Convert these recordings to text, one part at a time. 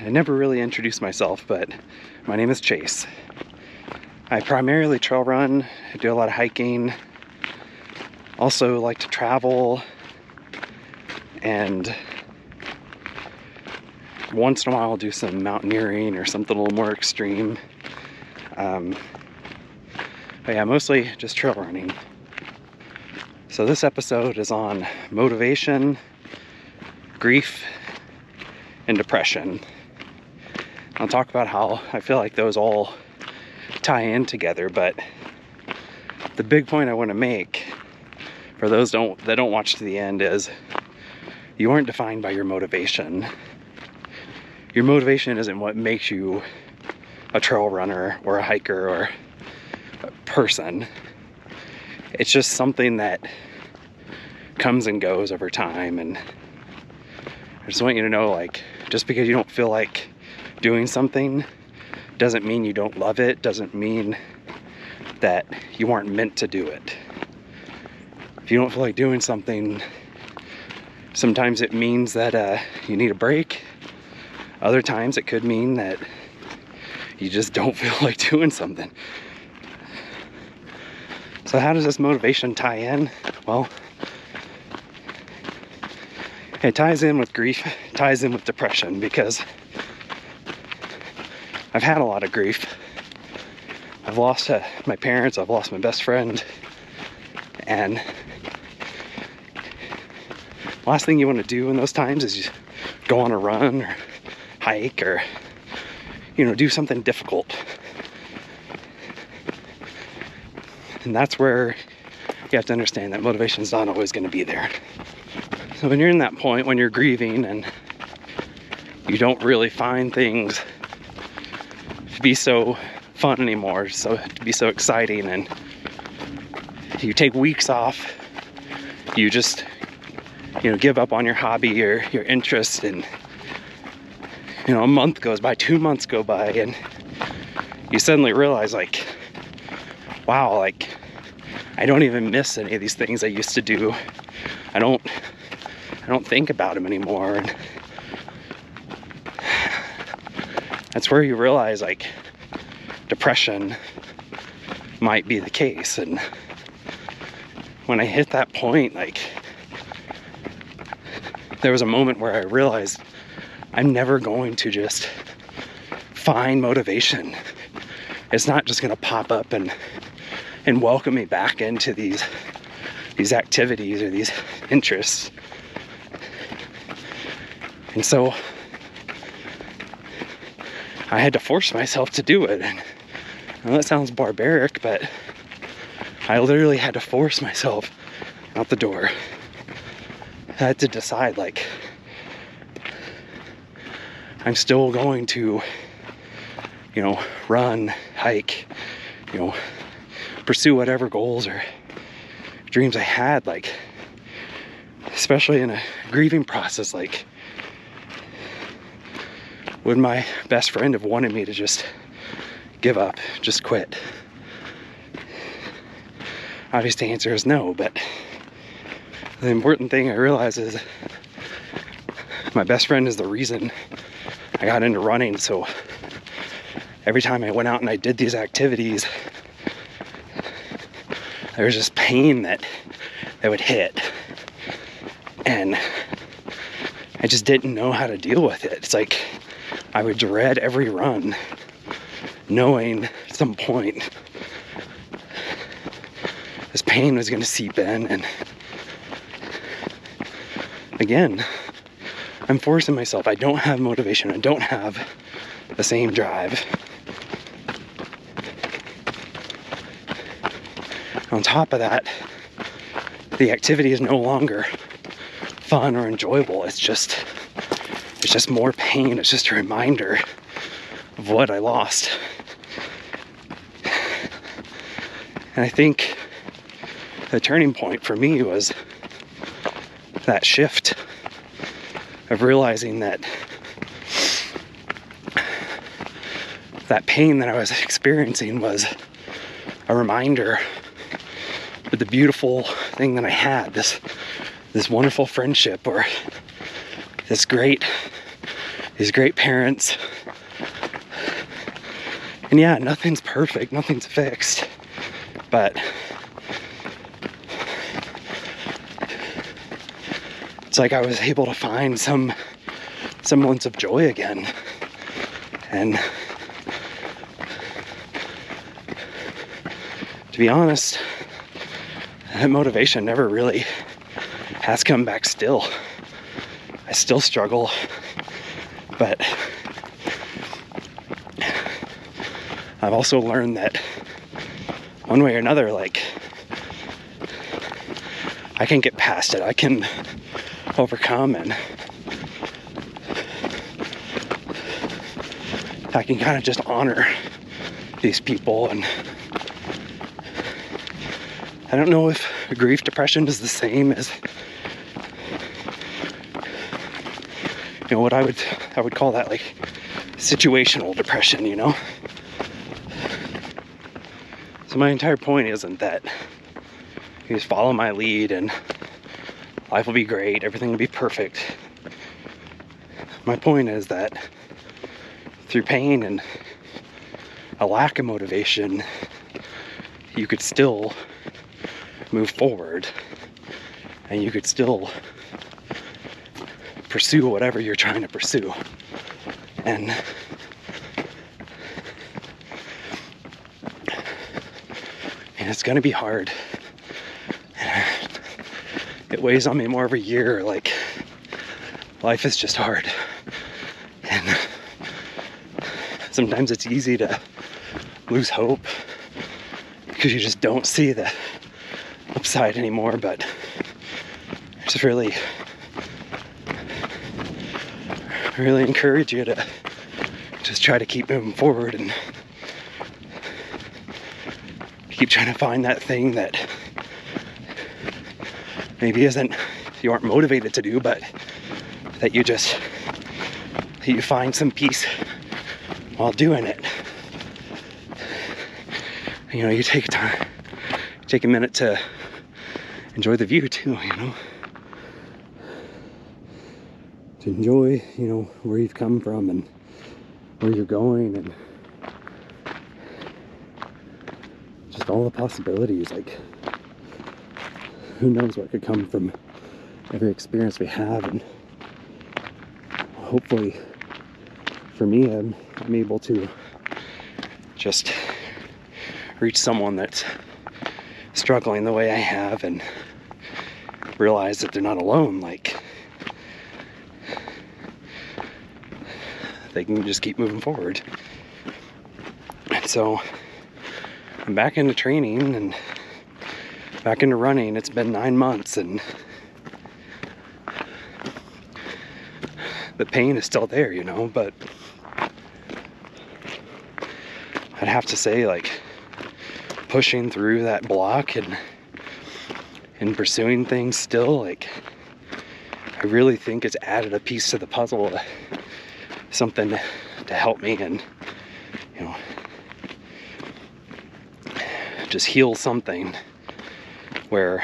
I never really introduced myself, but my name is Chase. I primarily trail run, I do a lot of hiking, also like to travel, and once in a while I'll do some mountaineering or something a little more extreme. But yeah, mostly just trail running. So this episode is on motivation, grief, and depression. I'll talk about how I feel like those all tie in together, but the big point I want to make for those that don't watch to the end is you aren't defined by your motivation. Your motivation isn't what makes you a trail runner or a hiker or a person. It's just something that comes and goes over time, and I just want you to know, like, just because you don't feel like doing something doesn't mean you don't love it, doesn't mean that you aren't meant to do it. If you don't feel like doing something, sometimes it means that you need a break. Other times it could mean that you just don't feel like doing something. So how does this motivation tie in? Well, it ties in with grief, ties in with depression, because I've had a lot of grief. I've lost my parents, I've lost my best friend, and the last thing you want to do in those times is just go on a run or hike or, do something difficult. And that's where you have to understand that motivation is not always going to be there. So when you're in that point, when you're grieving and you don't really find things to be so fun anymore, so to be so exciting, and you take weeks off, you just give up on your hobby or your interest, and a month goes by, 2 months go by, and you suddenly realize, like, wow, like, I don't even miss any of these things I used to do. I don't think about them anymore. And that's where you realize, like, depression might be the case. And when I hit that point, like, there was a moment where I realized I'm never going to just find motivation. It's not just going to pop up and welcome me back into these activities or these interests. And so I had to force myself to do it. And I know that sounds barbaric, but I literally had to force myself out the door. I had to decide, like, I'm still going to, run, hike, pursue whatever goals or dreams I had, like, especially in a grieving process. Like, would my best friend have wanted me to just give up, just quit? Obvious answer is no, but the important thing I realize is my best friend is the reason I got into running. So every time I went out and I did these activities, there was just pain that would hit, and I just didn't know how to deal with it. It's like I would dread every run, knowing at some point this pain was going to seep in. And again, I'm forcing myself. I don't have motivation. I don't have the same drive. On top of that, the activity is no longer fun or enjoyable. It's just more pain. It's just a reminder of what I lost. And I think the turning point for me was that shift of realizing that pain that I was experiencing was a reminder of the beautiful thing that I had, this wonderful friendship, or this great these great parents. And yeah, nothing's perfect, nothing's fixed, but it's like I was able to find some semblance of joy again. And to be honest, that motivation never really has come back still. I still struggle, but I've also learned that one way or another, like, I can get past it. I can overcome, and I can kind of just honor these people. And I don't know if grief depression is the same as, you know, what I would call that, like, situational depression, you know? So my entire point isn't that you just follow my lead and life will be great, everything will be perfect. My point is that through pain and a lack of motivation, you could still move forward, and you could still pursue whatever you're trying to pursue. And it's gonna be hard. It weighs on me more every year. Like, life is just hard, and sometimes it's easy to lose hope because you just don't see the upside anymore. But I just really encourage you to just try to keep moving forward and keep trying to find that thing that maybe you aren't motivated to do, but that you find some peace while doing it. You know, you take a minute to enjoy the view too, you know, to enjoy, you know, where you've come from and where you're going, and just all the possibilities. Like, who knows what could come from every experience we have. And hopefully for me, I'm able to just reach someone that's struggling the way I have and realize that they're not alone. Like, they can just keep moving forward. And so I'm back into training and back into running. It's been 9 months, and the pain is still there, you know, but I'd have to say, like, pushing through that block and pursuing things still, like, I really think it's added a piece to the puzzle, something to help me and, you know, just heal something where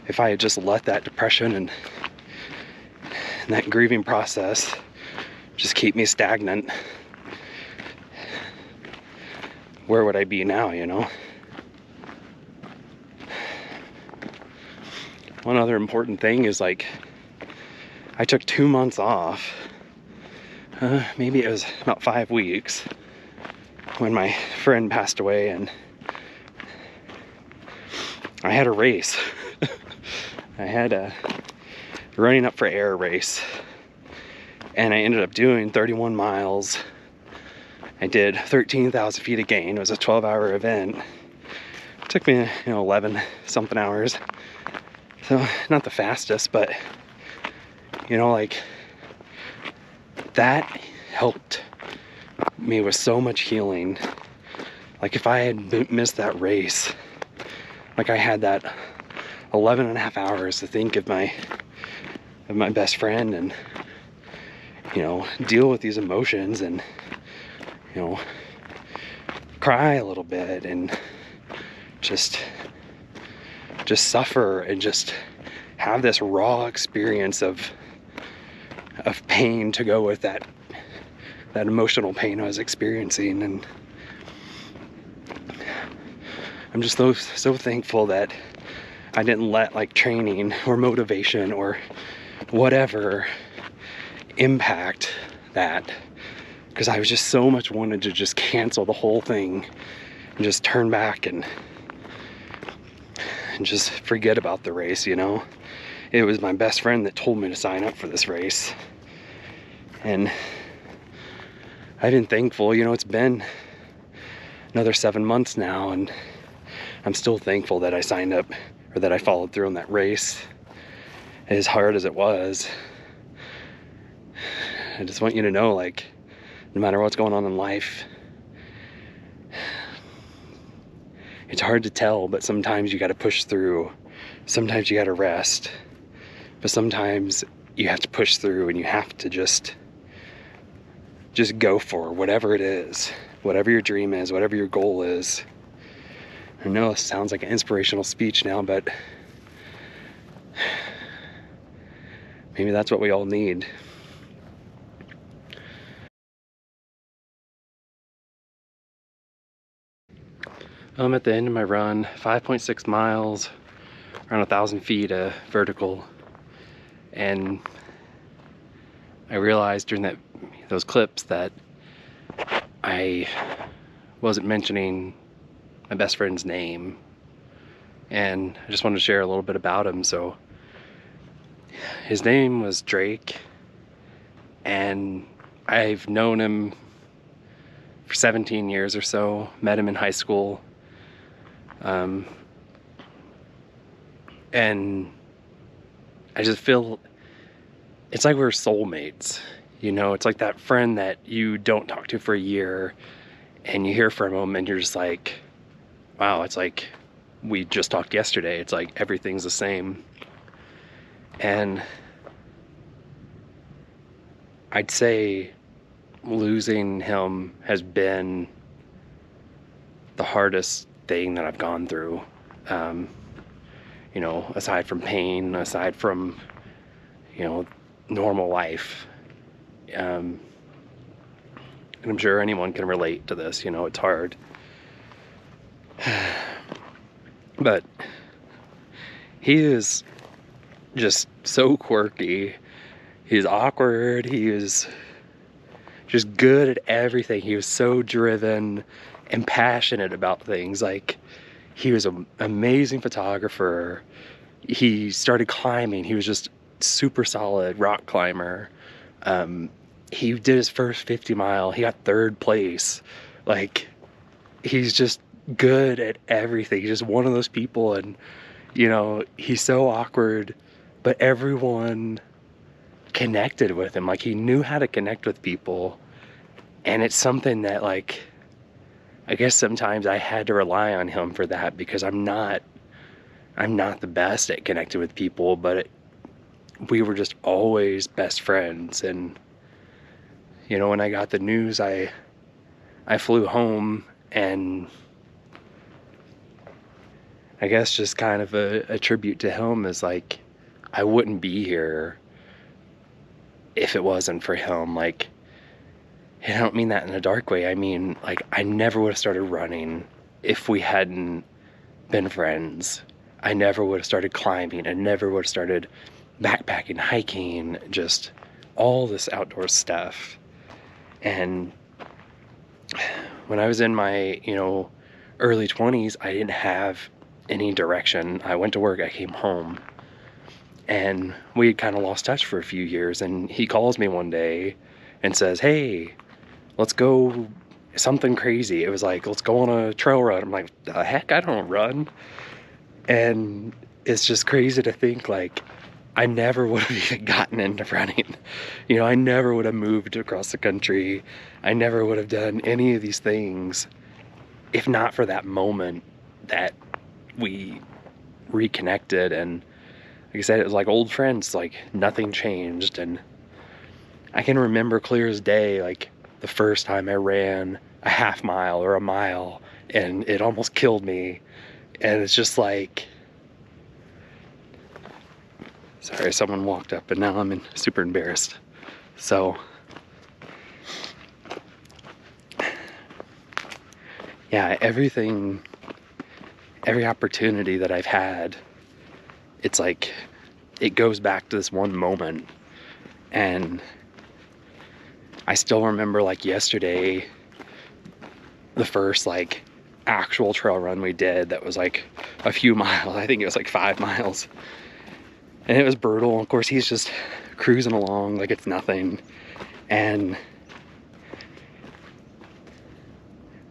if I had just let that depression and that grieving process just keep me stagnant, where would I be now, you know? One other important thing is, like, I took 2 months off. Maybe it was about 5 weeks when my friend passed away, and I had a race. I had a running up for air race, and I ended up doing 31 miles. I did 13,000 feet of gain. It was a 12-hour event. It took me, 11 something hours. So not the fastest, but, like, that helped me with so much healing. Like, if I had missed that race, like, I had that 11 and a half hours to think of my best friend and, deal with these emotions and, cry a little bit and just suffer and just have this raw experience of of pain to go with that emotional pain I was experiencing. And I'm just so thankful that I didn't let like training or motivation or whatever impact that, because I was just so much wanted to just cancel the whole thing and just turn back and just forget about the race, you know. It was my best friend that told me to sign up for this race, and I've been thankful. You know, it's been another 7 months now, and I'm still thankful that I signed up, or that I followed through on that race, as hard as it was. I just want you to know, like, no matter what's going on in life, it's hard to tell, but sometimes you got to push through. Sometimes you got to rest, but sometimes you have to push through, and you have to just go for whatever it is, whatever your dream is, whatever your goal is. I know it sounds like an inspirational speech now, but maybe that's what we all need. I'm at the end of my run, 5.6 miles, around 1,000 feet vertical, and I realized during those clips that I wasn't mentioning my best friend's name, and I just wanted to share a little bit about him. So his name was Drake, and I've known him for 17 years or so, met him in high school. And I just feel it's like we're soulmates, you know. It's like that friend that you don't talk to for a year, and you hear from him and you're just like, wow, it's like we just talked yesterday. It's like everything's the same. And I'd say losing him has been the hardest thing that I've gone through. You know, aside from pain, aside from, you know, normal life. And I'm sure anyone can relate to this, you know, it's hard. But he is just so quirky. He's awkward. He is just good at everything. He was so driven and passionate about things. Like, he was an amazing photographer. He started climbing. He was just super solid rock climber. He did his first 50 mile. He got 3rd place. Like, he's just good at everything. He's just one of those people, and, you know, he's so awkward, but everyone connected with him. Like, he knew how to connect with people, and it's something that, like, I guess sometimes I had to rely on him for that, because I'm not the best at connecting with people, but we were just always best friends. And, you know, when I got the news, I flew home, and I guess just kind of a tribute to him is, like, I wouldn't be here if it wasn't for him. Like, I don't mean that in a dark way. I mean, like, I never would have started running if we hadn't been friends. I never would have started climbing. I never would have started backpacking, hiking, just all this outdoor stuff. And when I was in my, you know, early 20s, I didn't have any direction. I went to work, I came home, and we had kind of lost touch for a few years. And he calls me one day and says, hey, let's go something crazy. It was like, let's go on a trail run. I'm like, the heck, I don't run. And it's just crazy to think, like, I never would have even gotten into running. You know, I never would have moved across the country. I never would have done any of these things if not for that moment that we reconnected. And like I said, it was like old friends. Like, nothing changed. And I can remember clear as day, like, the first time I ran a half mile or a mile, and it almost killed me. And it's just like, sorry, someone walked up, and now I'm super embarrassed. So yeah, every opportunity that I've had, it's like it goes back to this one moment. And I still remember like yesterday, the first like actual trail run we did that was like a few miles. I think it was like 5 miles. And it was brutal. Of course, he's just cruising along like it's nothing. And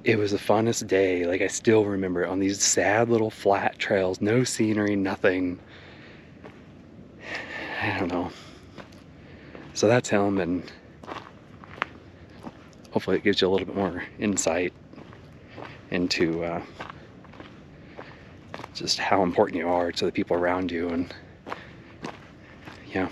it was the funnest day. Like, I still remember it, on these sad little flat trails, no scenery, nothing. I don't know. So that's him, and hopefully it gives you a little bit more insight into just how important you are to the people around you. And yeah.